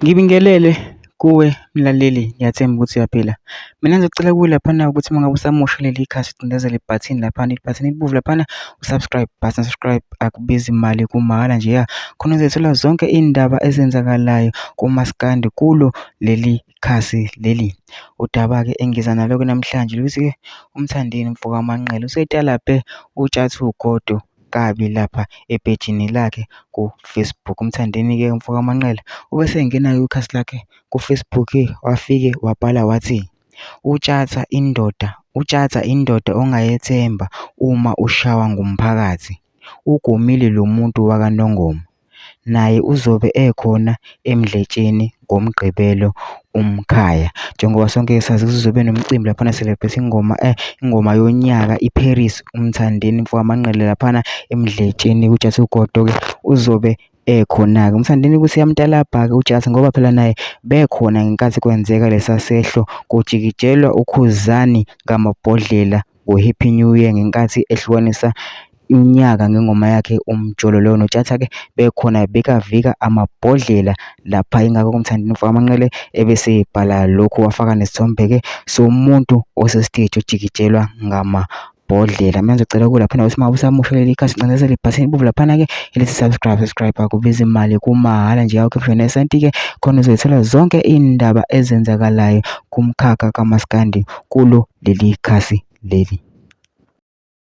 Ngibingelele kuwe mlaleli, ngiyathemba ukuthi uyaphila. Mina ngizocela kuwe laphana ukuthi uma ngabe usamusha leli khasi cindezela ibhathini laphana, ibhathini elibomvu laphana, u-subscribe button, subscribe akubizi imali, kumahhala nje ya. Khona uzothola zonke iy'ndaba ezenzakalayo kumaskandi kulo leli khasi leli. Udaba-ke engiza nalo-ke namhlanje luthi-ke uMthandeni Mfokamanqele usetala utshatha ugodo kabi lapha epejini lakhe ku-Facebook. UMthandeni-ke Mfokamanqele ubese engena-ke kwikhasi lakhe ku-Facebook wafike wabhala wathi, utshatha indoda ongayethemba uma ushawa ngumphakathi. Ugomile lo muntu wakaNongoma, naye uzobe ekhona emdletsheni ngoMgqibelo umkhaya. Njengoba sonke sazi kuzobe nomcimbi laphana celebrate ingoma yonyaka iParis. UMthandeni Mfokamanqele laphana emdletsheni kujathwa ugodo-ke uzobe ekhona-ke. UMthandeni ukuthi yamtalabha-ke uJathi ngoba phela naye bekhona ngenkathi kwenzeka lesa sehlo, kujikijelwa uKhuzani ngamabhodlela ngo-Happy New Year ngenkathi ehlukanisa unyaka ngengoma yakhe Umjolo. NoJathi-ke bekhona bekavika amabhodlela lapha, ingakho uMthandeni Mfokamanqele ebese ebhala lokhu, wafaka nesithombe-ke somuntu osesiteji ojikijelwa ngamabhodlela. Mina ngizocela kuwe laphana ukuthi uma usamusha leli khasi cindezela ibhathini elibomvu laphana-ke elithi subscribe akubizi imali, kumahhala nje awukhiphe nesenti-ke. Khona uzothola zonke iy'ndaba ezenzakalayo kumkhakha kamaskandi kulo leli khasi leli.